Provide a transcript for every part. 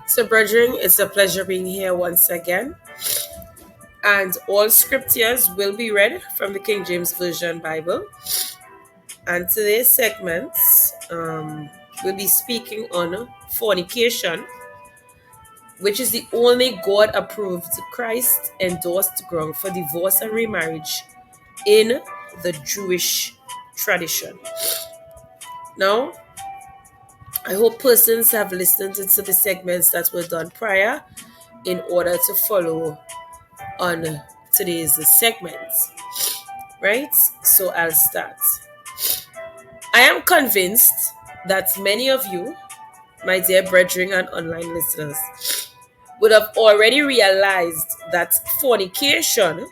So, brethren, it's a pleasure being here once again. And all scriptures will be read from the King James Version Bible. And today's segments will be speaking on fornication, which is the only God-approved, Christ-endorsed ground for divorce and remarriage in the Jewish tradition. Now, I hope persons have listened to the segments that were done prior in order to follow on today's segments. Right? So I'll start. I am convinced that many of you, my dear brethren and online listeners, would have already realized that fornication,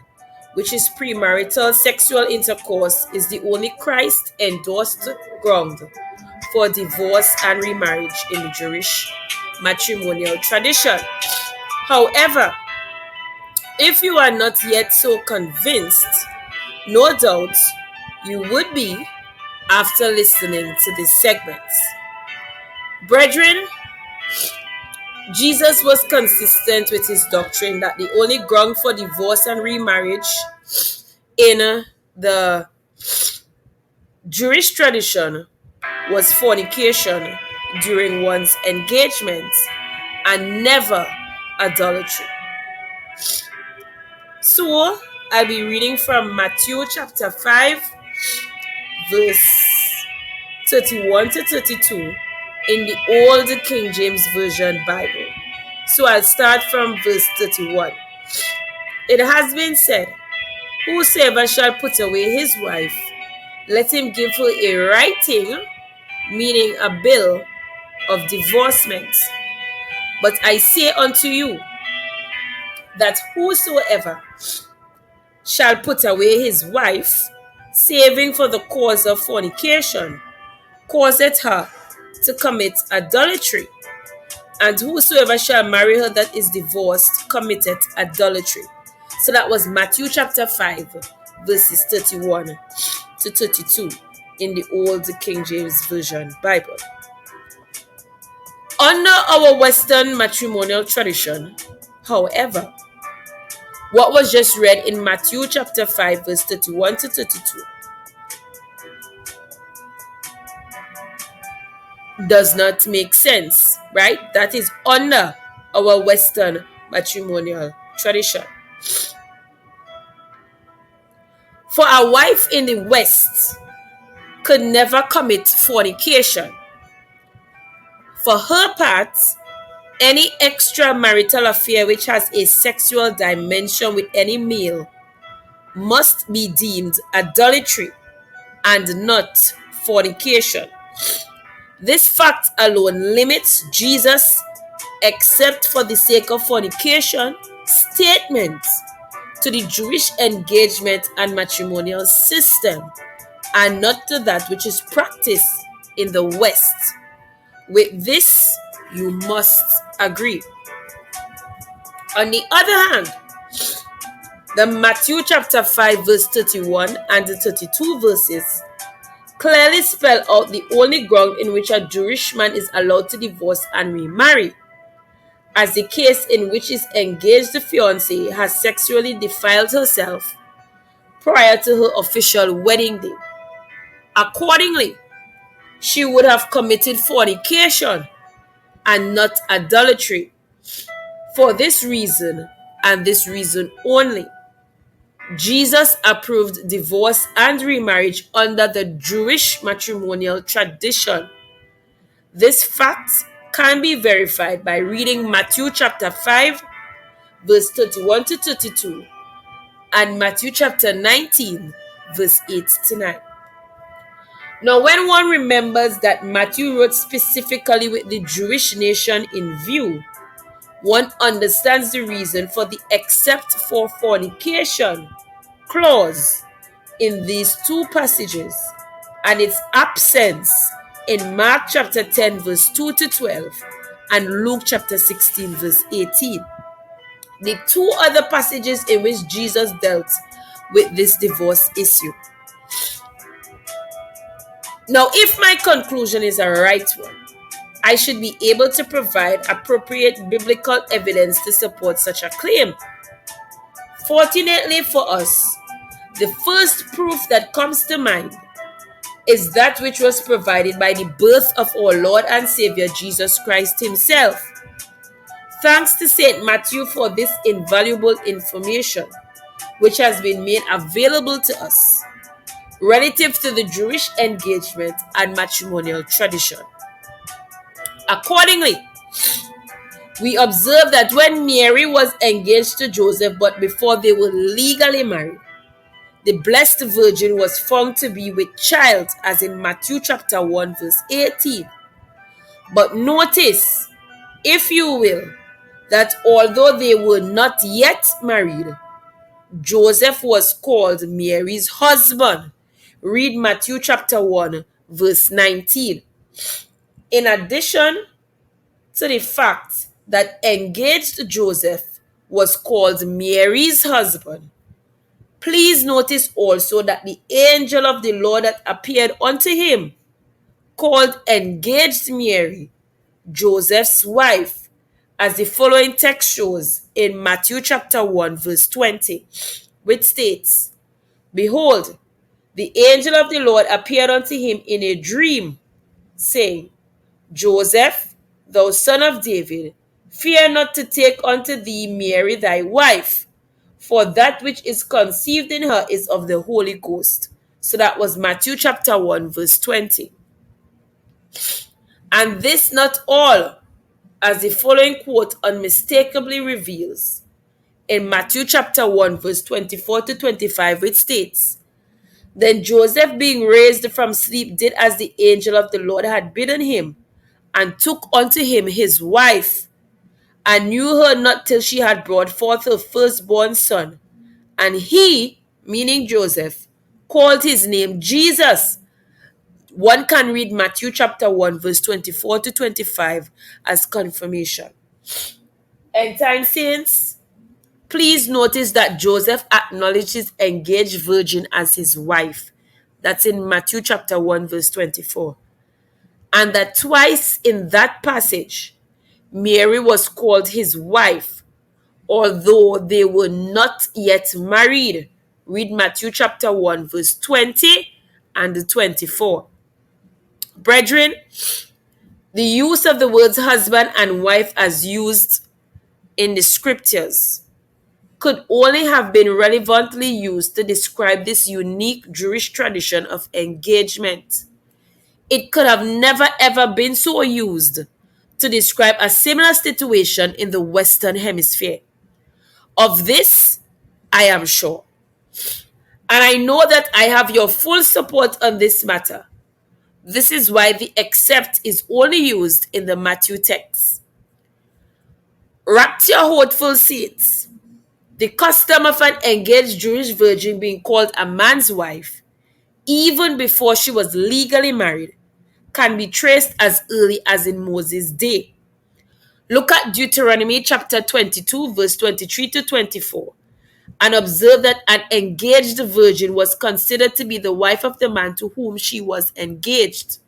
which is premarital sexual intercourse, is the only Christ-endorsed ground for divorce and remarriage in the Jewish matrimonial tradition. However, if you are not yet so convinced, no doubt you would be after listening to these segments. Brethren, Jesus was consistent with his doctrine that the only ground for divorce and remarriage in the Jewish tradition was fornication during one's engagement and never adultery. So, I'll be reading from Matthew chapter 5, verse 31 to 32 in the Old King James Version Bible. So I'll start from verse 31. It has been said, "Whosoever shall put away his wife, let him give her a writing," meaning a bill of divorcement. "But I say unto you, that whosoever shall put away his wife, saving for the cause of fornication, causeth her to commit adultery. And whosoever shall marry her that is divorced committeth adultery." So that was Matthew chapter 5, verses 31 to 32 in the Old King James Version Bible. Under our Western matrimonial tradition, however, what was just read in Matthew chapter 5, verse 31 to 32 does not make sense, right? That is under our Western matrimonial tradition. For a wife in the West could never commit fornication. For her part, any extramarital affair which has a sexual dimension with any male must be deemed adultery and not fornication. This fact alone limits Jesus, except for the sake of fornication, statements to the Jewish engagement and matrimonial system, and not to that which is practiced in the West. With this, you must agree. On the other hand, the Matthew chapter 5, verse 31 and the 32 verses clearly spell out the only ground in which a Jewish man is allowed to divorce and remarry, as the case in which his engaged fiancée has sexually defiled herself prior to her official wedding day. Accordingly, she would have committed fornication and not adultery. For this reason, and this reason only, Jesus approved divorce and remarriage under the Jewish matrimonial tradition. This fact can be verified by reading Matthew chapter 5, verse 31 to 32, and Matthew chapter 19, verse 8 to 9. Now, when one remembers that Matthew wrote specifically with the Jewish nation in view, one understands the reason for the "except for fornication" clause in these two passages and its absence in Mark chapter 10, verse 2 to 12, and Luke chapter 16, verse 18. The two other passages in which Jesus dealt with this divorce issue. Now, if my conclusion is a right one, I should be able to provide appropriate biblical evidence to support such a claim. Fortunately for us, the first proof that comes to mind is that which was provided by the birth of our Lord and Savior Jesus Christ himself. Thanks to St. Matthew for this invaluable information, which has been made available to us relative to the Jewish engagement and matrimonial tradition. Accordingly, we observe that when Mary was engaged to Joseph, but before they were legally married, the Blessed Virgin was found to be with child, as in Matthew chapter 1 verse 18. But notice, if you will, that although they were not yet married, Joseph was called Mary's husband. Read Matthew chapter 1 verse 19. In addition to the fact that engaged Joseph was called Mary's husband, please notice also that the angel of the Lord that appeared unto him called engaged Mary Joseph's wife, as the following text shows in Matthew chapter 1 verse 20, which states, "Behold, the angel of the Lord appeared unto him in a dream, saying, Joseph, thou son of David, fear not to take unto thee Mary thy wife, for that which is conceived in her is of the Holy Ghost." So that was Matthew chapter 1 verse 20. And this not all, as the following quote unmistakably reveals in Matthew chapter 1 verse 24 to 25, which states, "Then Joseph, being raised from sleep, did as the angel of the Lord had bidden him, and took unto him his wife, and knew her not till she had brought forth her firstborn son. And he," meaning Joseph, "called his name Jesus." One can read Matthew chapter 1 verse 24 to 25 as confirmation. End time saints, please notice that Joseph acknowledged his engaged virgin as his wife. That's in Matthew chapter 1 verse 24. And that twice in that passage, Mary was called his wife, although they were not yet married. Read Matthew chapter 1 verse 20 and 24. Brethren, the use of the words husband and wife as used in the scriptures could only have been relevantly used to describe this unique Jewish tradition of engagement. It could have never ever been so used to describe a similar situation in the Western Hemisphere. Of this, I am sure. And I know that I have your full support on this matter. This is why the except is only used in the Matthew text. Rapture hopeful saints, the custom of an engaged Jewish virgin being called a man's wife, even before she was legally married, can be traced as early as in Moses' day. Look at Deuteronomy chapter 22 verse 23 to 24 and observe that an engaged virgin was considered to be the wife of the man to whom she was engaged.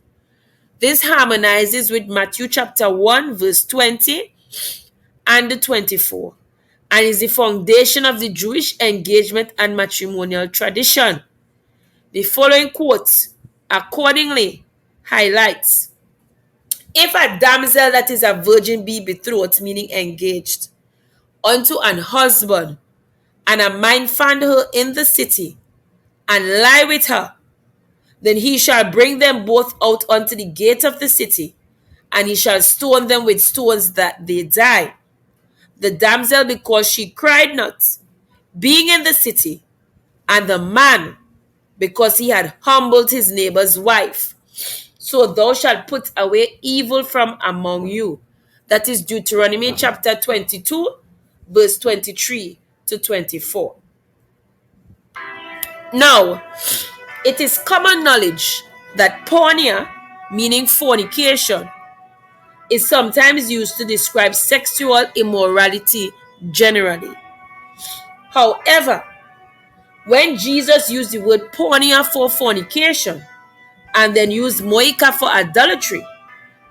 This harmonizes with Matthew chapter 1 verse 20 and 24 and is the foundation of the Jewish engagement and matrimonial tradition. The following quote accordingly highlights, "If a damsel that is a virgin be betrothed," meaning engaged, "unto an husband, and a man find her in the city, and lie with her, then he shall bring them both out unto the gate of the city, and he shall stone them with stones that they die. The damsel, because she cried not, being in the city, and the man, because he had humbled his neighbor's wife. So thou shalt put away evil from among you." That is Deuteronomy chapter 22, verse 23 to 24. Now, it is common knowledge that porneia, meaning fornication, is sometimes used to describe sexual immorality generally. However, When Jesus used the word porneia for fornication and then used moica for adultery,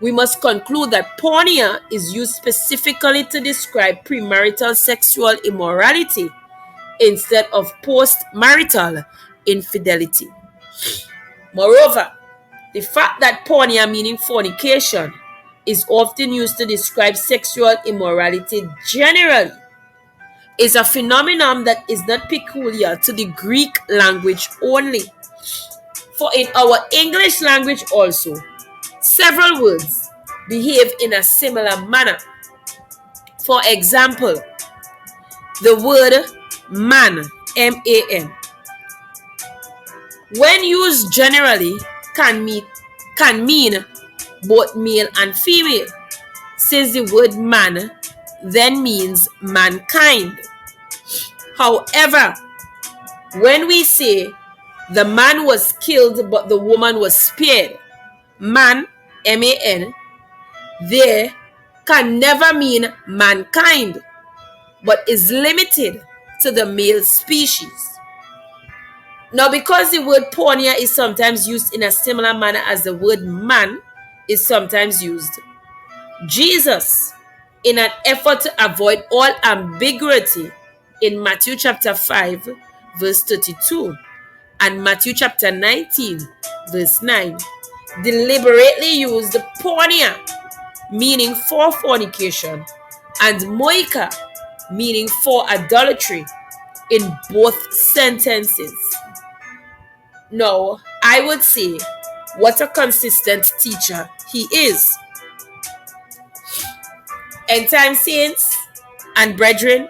we must conclude that porneia is used specifically to describe premarital sexual immorality instead of post-marital infidelity. Moreover, the fact that porneia, meaning fornication, is often used to describe sexual immorality generally is a phenomenon that is not peculiar to the Greek language only. For in our English language also, several words behave in a similar manner. For example, the word man, M-A-N, when used generally can mean both male and female, since the word man then means mankind. However, when we say the man was killed but the woman was spared, man, M-A-N, there can never mean mankind, but is limited to the male species. Now, because the word porneia is sometimes used in a similar manner as the word man is sometimes used, Jesus, in an effort to avoid all ambiguity in Matthew chapter 5, verse 32, and Matthew chapter 19, verse 9, deliberately used porneia, meaning for fornication, and moica, meaning for adultery, in both sentences. Now, I would say, what a consistent teacher he is. End time saints and brethren,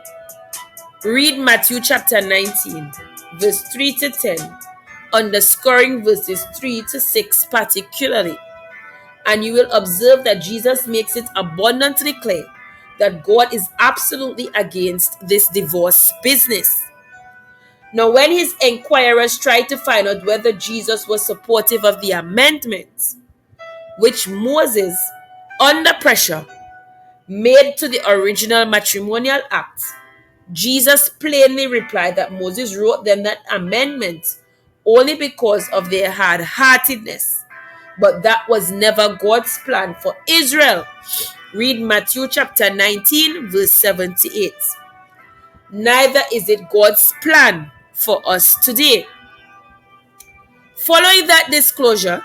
read Matthew chapter 19, verse 3 to 10, underscoring verses 3 to 6 particularly, and you will observe that Jesus makes it abundantly clear that God is absolutely against this divorce business. Now, when his inquirers tried to find out whether Jesus was supportive of the amendments which Moses, under pressure, made to the original matrimonial act, Jesus plainly replied that Moses wrote them that amendment only because of their hard-heartedness, but that was never God's plan for Israel. Read Matthew chapter 19, verse 78. Neither is it God's plan for us today. Following that disclosure,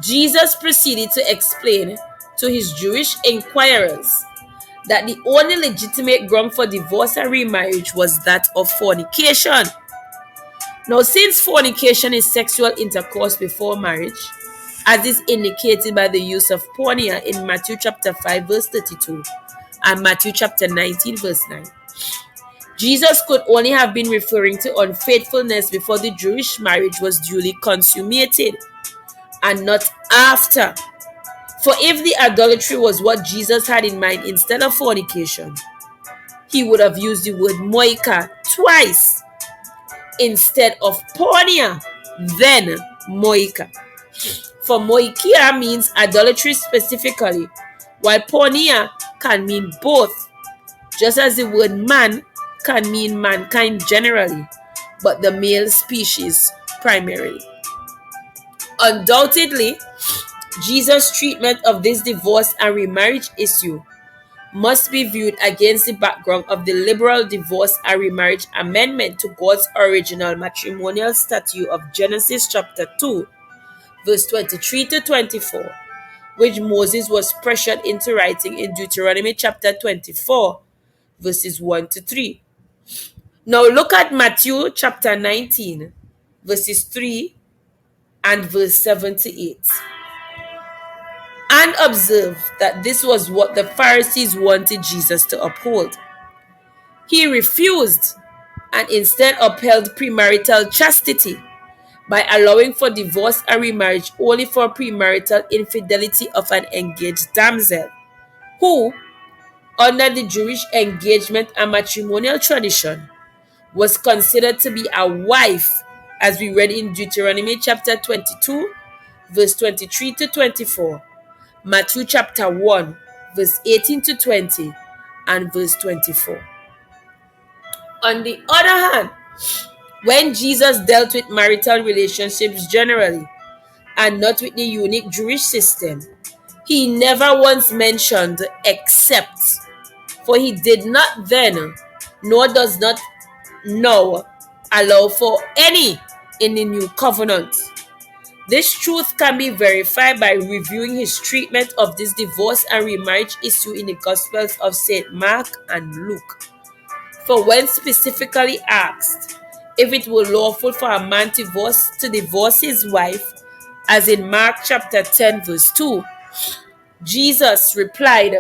Jesus proceeded to explain to his Jewish inquirers that the only legitimate ground for divorce and remarriage was that of fornication. Now, since fornication is sexual intercourse before marriage, as is indicated by the use of porneia in Matthew chapter 5 verse 32 and Matthew chapter 19 verse 9, Jesus could only have been referring to unfaithfulness before the Jewish marriage was duly consummated and not after. For if the adultery was what Jesus had in mind instead of fornication, he would have used the word moica twice instead of porneia, then moica. For moikia means adultery specifically, while porneia can mean both, just as the word man can mean mankind generally, but the male species primarily. Undoubtedly, Jesus' treatment of this divorce and remarriage issue must be viewed against the background of the liberal divorce and remarriage amendment to God's original matrimonial statute of Genesis chapter 2, verse 23 to 24, which Moses was pressured into writing in Deuteronomy chapter 24, verses 1 to 3. Now look at Matthew chapter 19, verses 3 and verse 7 to 8. And observe that this was what the Pharisees wanted Jesus to uphold. He refused and instead upheld premarital chastity by allowing for divorce and remarriage only for premarital infidelity of an engaged damsel, who, under the Jewish engagement and matrimonial tradition, was considered to be a wife, as we read in Deuteronomy chapter 22, verse 23 to 24, Matthew chapter 1, verse 18 to 20, and verse 24. On the other hand, When Jesus dealt with marital relationships generally and not with the unique Jewish system, he never once mentioned except, for he did not then, nor does not now, allow for any in the new covenant. This truth can be verified by reviewing his treatment of this divorce and remarriage issue in the Gospels of St. Mark and Luke. For when specifically asked if it were lawful for a man to divorce his wife, as in Mark chapter 10 verse 2, Jesus replied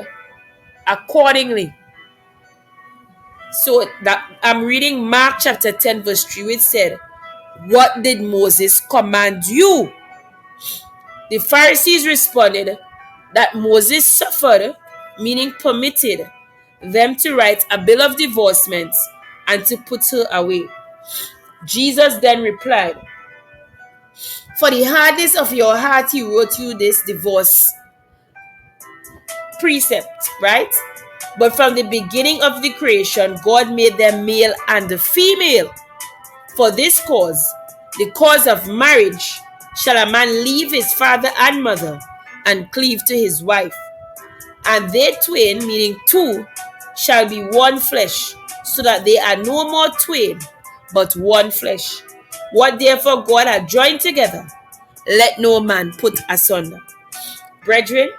accordingly. So that I'm reading Mark chapter 10 verse 3, which said, "What did Moses command you?" The Pharisees responded that Moses suffered, meaning permitted, them to write a bill of divorcement and to put her away. Jesus then replied, "For the hardness of your heart he wrote you this divorce precept," right? "But from the beginning of the creation, God made them male and female. For this cause, the cause of marriage, shall a man leave his father and mother and cleave to his wife. And they twain," meaning two, "shall be one flesh, so that they are no more twain, but one flesh. What therefore God hath joined together, let no man put asunder." Brethren,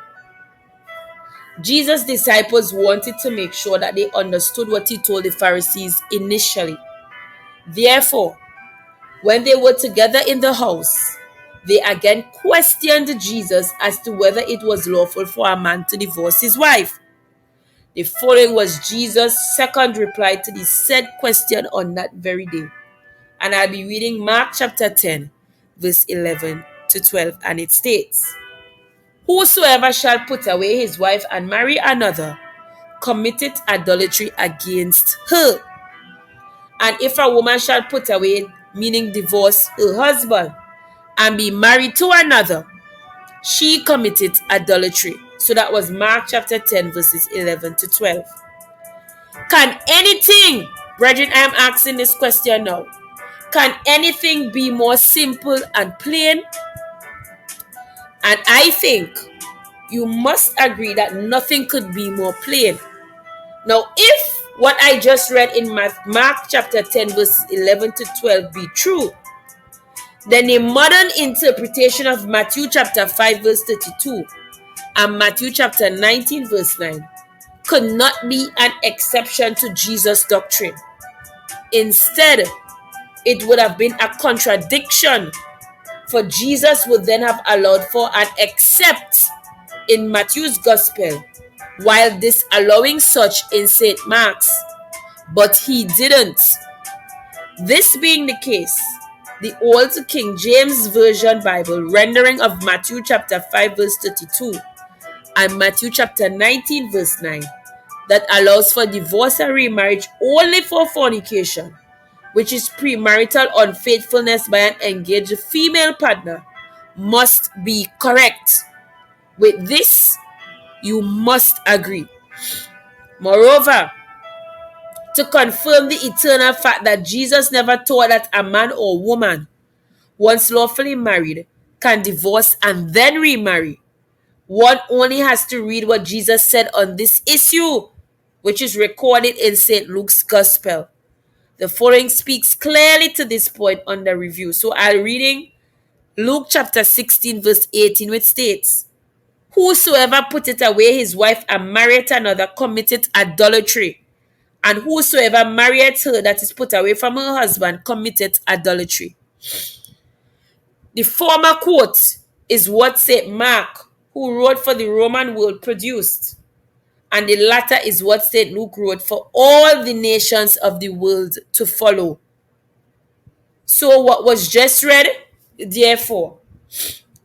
Jesus' disciples wanted to make sure that they understood what he told the Pharisees initially. Therefore, when they were together in the house, they again questioned Jesus as to whether it was lawful for a man to divorce his wife. The following was Jesus' second reply to the said question on that very day. And I'll be reading Mark chapter 10, verse 11 to 12, and it states, "Whosoever shall put away his wife and marry another, committeth adultery against her. And if a woman shall put away," meaning divorce, "her husband, and be married to another, she committed adultery." So that was Mark chapter 10, verses 11 to 12. Can anything, brethren, I am asking this question now, can anything be more simple and plain? And I think you must agree that nothing could be more plain. Now, if what I just read in Mark chapter 10, verses 11 to 12 be true, then a modern interpretation of Matthew chapter 5 verse 32 and Matthew chapter 19 verse 9 could not be an exception to Jesus' doctrine. Instead, it would have been a contradiction, for Jesus would then have allowed for an except in Matthew's gospel, while disallowing such in St. Mark's. But he didn't. This being the case, the Old King James Version Bible rendering of Matthew chapter 5 verse 32 and Matthew chapter 19 verse 9 that allows for divorce and remarriage only for fornication, which is premarital unfaithfulness by an engaged female partner, must be correct. With this, you must agree. Moreover, to confirm the eternal fact that Jesus never taught that a man or woman, once lawfully married, can divorce and then remarry, one only has to read what Jesus said on this issue, which is recorded in St. Luke's Gospel. The following speaks clearly to this point under review. So I'm reading Luke chapter 16 verse 18, which states, "Whosoever putteth away his wife and marrieth another committeth adultery. And whosoever marrieth her that is put away from her husband committeth adultery." The former quote is what St. Mark, who wrote for the Roman world, produced. And the latter is what St. Luke wrote for all the nations of the world to follow. So what was just read, therefore,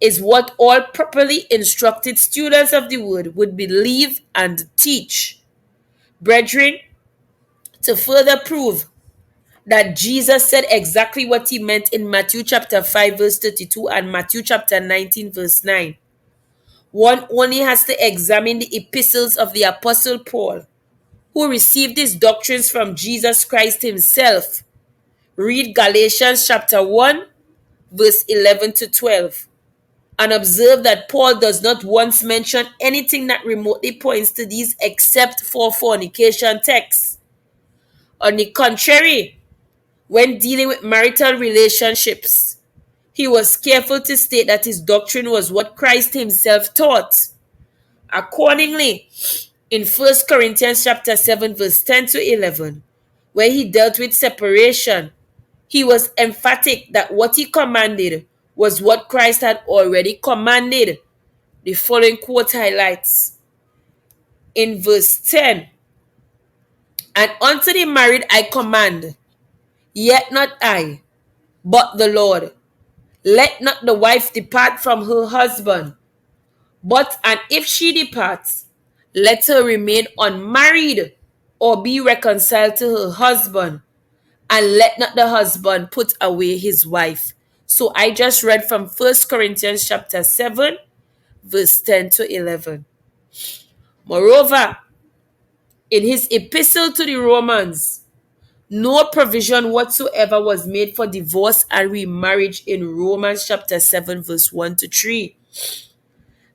is what all properly instructed students of the word would believe and teach. Brethren, to further prove that Jesus said exactly what he meant in Matthew chapter 5 verse 32 and Matthew chapter 19 verse 9, one only has to examine the epistles of the Apostle Paul, who received his doctrines from Jesus Christ himself, Read Galatians chapter 1, verse 11 to 12. And observe that Paul does not once mention anything that remotely points to these except for fornication texts. On the contrary, when dealing with marital relationships, he was careful to state that his doctrine was what Christ himself taught. Accordingly, in 1 Corinthians chapter 7 verse 10 to 11, where he dealt with separation, he was emphatic that what he commanded was what Christ had already commanded. The following quote highlights in verse 10, "And unto the married I command, yet not I, but the Lord. Let not the wife depart from her husband, but and if she departs, let her remain unmarried or be reconciled to her husband, and let not the husband put away his wife." So I just read from 1 Corinthians chapter 7, verse 10 to 11. Moreover, in his epistle to the Romans, no provision whatsoever was made for divorce and remarriage in Romans chapter 7, verse 1 to 3.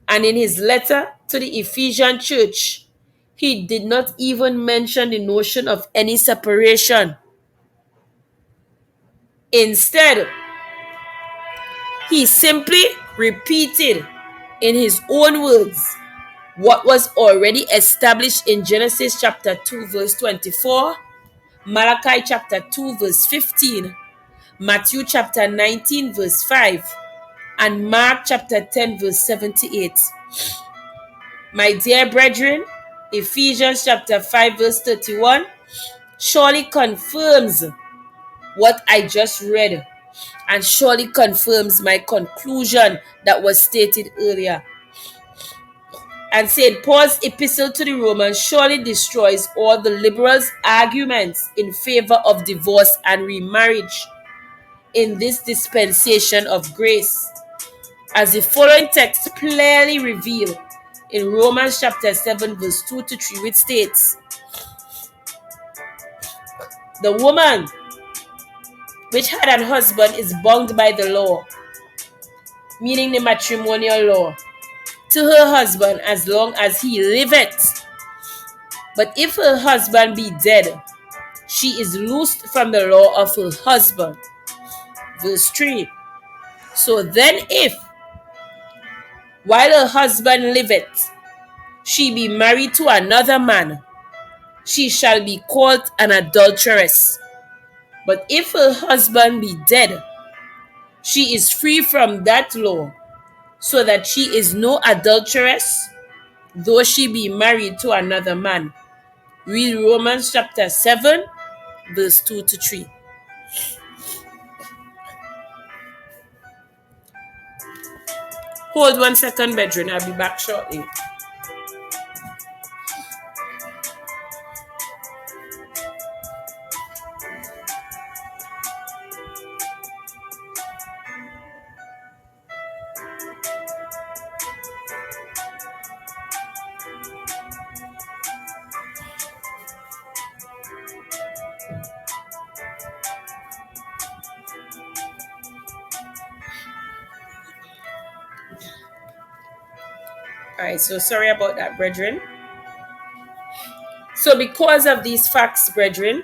And in his letter to the Ephesian church, he did not even mention the notion of any separation. Instead, he simply repeated in his own words what was already established in Genesis chapter 2 verse 24, Malachi chapter 2 verse 15, Matthew chapter 19 verse 5, and Mark chapter 10 verse 78. My dear brethren, Ephesians chapter 5 verse 31 surely confirms what I just read, and surely confirms my conclusion that was stated earlier. And St. Paul's epistle to the Romans surely destroys all the liberals' arguments in favor of divorce and remarriage in this dispensation of grace, as the following text clearly reveal in Romans chapter 7 verse 2 to 3, which states, "The woman which had an husband is bound by the law," meaning the matrimonial law, "to her husband as long as he liveth. But if her husband be dead, she is loosed from the law of her husband." Verse 3. "So then if, while her husband liveth, she be married to another man, she shall be called an adulteress. But if her husband be dead, she is free from that law, so that she is no adulteress, though she be married to another man." Read Romans chapter 7, verse 2 to 3. Hold 1 second, brethren. I'll be back shortly. Alright, so sorry about that, brethren. So because of these facts, brethren,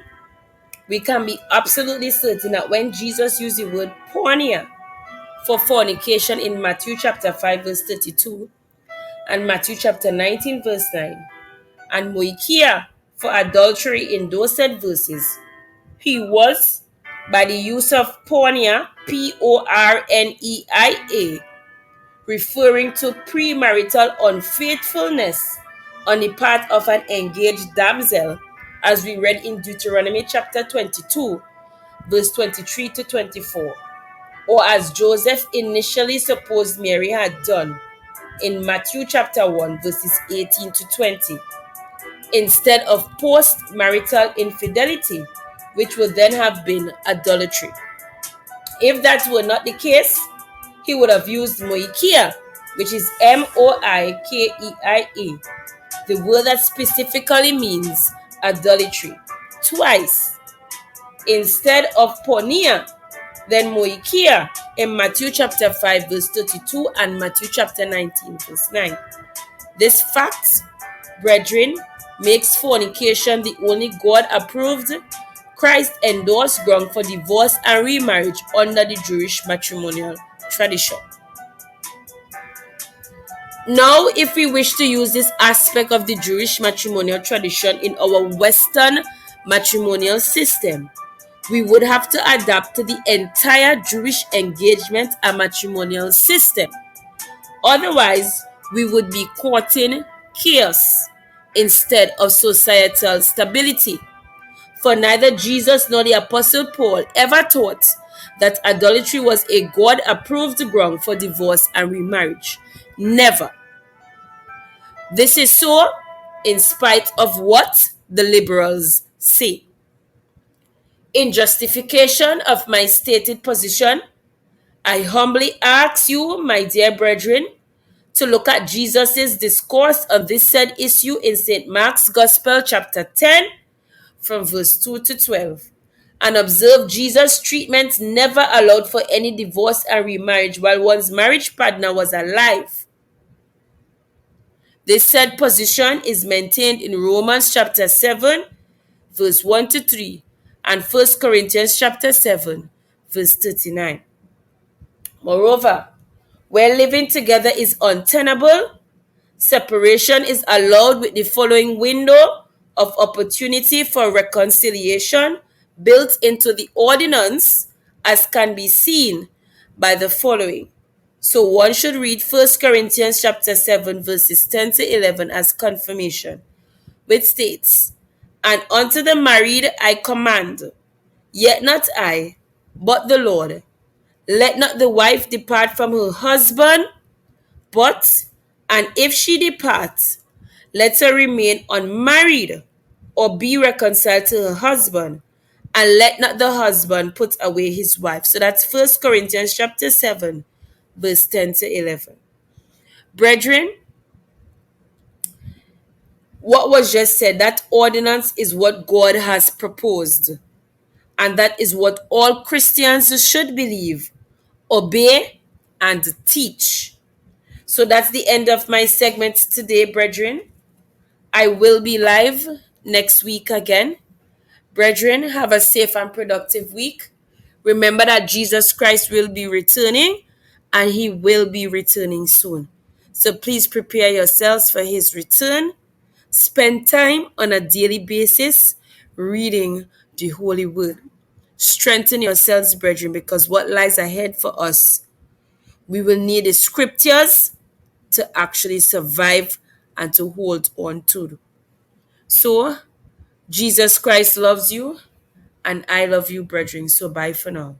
we can be absolutely certain that when Jesus used the word porneia for fornication in Matthew chapter 5 verse 32 and Matthew chapter 19 verse 9, and moikia for adultery in those said verses, he was, by the use of porneia, Porneia, referring to premarital unfaithfulness on the part of an engaged damsel, as we read in Deuteronomy chapter 22, verse 23 to 24, or as Joseph initially supposed Mary had done in Matthew chapter 1, verses 18 to 20, instead of post-marital infidelity, which would then have been adultery. If that were not the case, he would have used moikia, which is Moikeia, the word that specifically means adultery, twice. instead of porneia than moikia in Matthew chapter 5 verse 32 and Matthew chapter 19 verse 9. This fact, brethren, makes fornication the only God-approved, Christ-endorsed ground for divorce and remarriage under the Jewish matrimonial tradition. Now, if we wish to use this aspect of the Jewish matrimonial tradition in our Western matrimonial system, we would have to adapt to the entire Jewish engagement and matrimonial system. Otherwise, we would be courting chaos instead of societal stability. For neither Jesus nor the Apostle Paul ever taught that adultery was a God-approved ground for divorce and remarriage. Never. This is so in spite of what the liberals say. In justification of my stated position, I humbly ask you, my dear brethren, to look at Jesus' discourse on this said issue in St. Mark's Gospel, chapter 10, from verse 2 to 12, and observe Jesus' treatment never allowed for any divorce and remarriage while one's marriage partner was alive. This said position is maintained in Romans chapter 7, verse 1 to 3, and 1 Corinthians chapter 7, verse 39. Moreover, where living together is untenable, separation is allowed with the following window of opportunity for reconciliation built into the ordinance, as can be seen by the following. So one should read 1 Corinthians chapter 7 verses 10 to 11 as confirmation, which states, "And unto the married I command, yet not I, but the Lord, let not the wife depart from her husband, but, and if she depart, let her remain unmarried or be reconciled to her husband, and let not the husband put away his wife." So that's 1 Corinthians chapter 7, verse 10 to 11. Brethren, what was just said, that ordinance is what God has proposed. And that is what all Christians should believe, obey, and teach. So that's the end of my segment today, brethren. I will be live next week again. Brethren, have a safe and productive week. Remember that Jesus Christ will be returning, and he will be returning soon. So please prepare yourselves for his return. Spend time on a daily basis reading the Holy Word. Strengthen yourselves, brethren, because what lies ahead for us, we will need the scriptures to actually survive and to hold on to. So, Jesus Christ loves you, and I love you, brethren. So bye for now.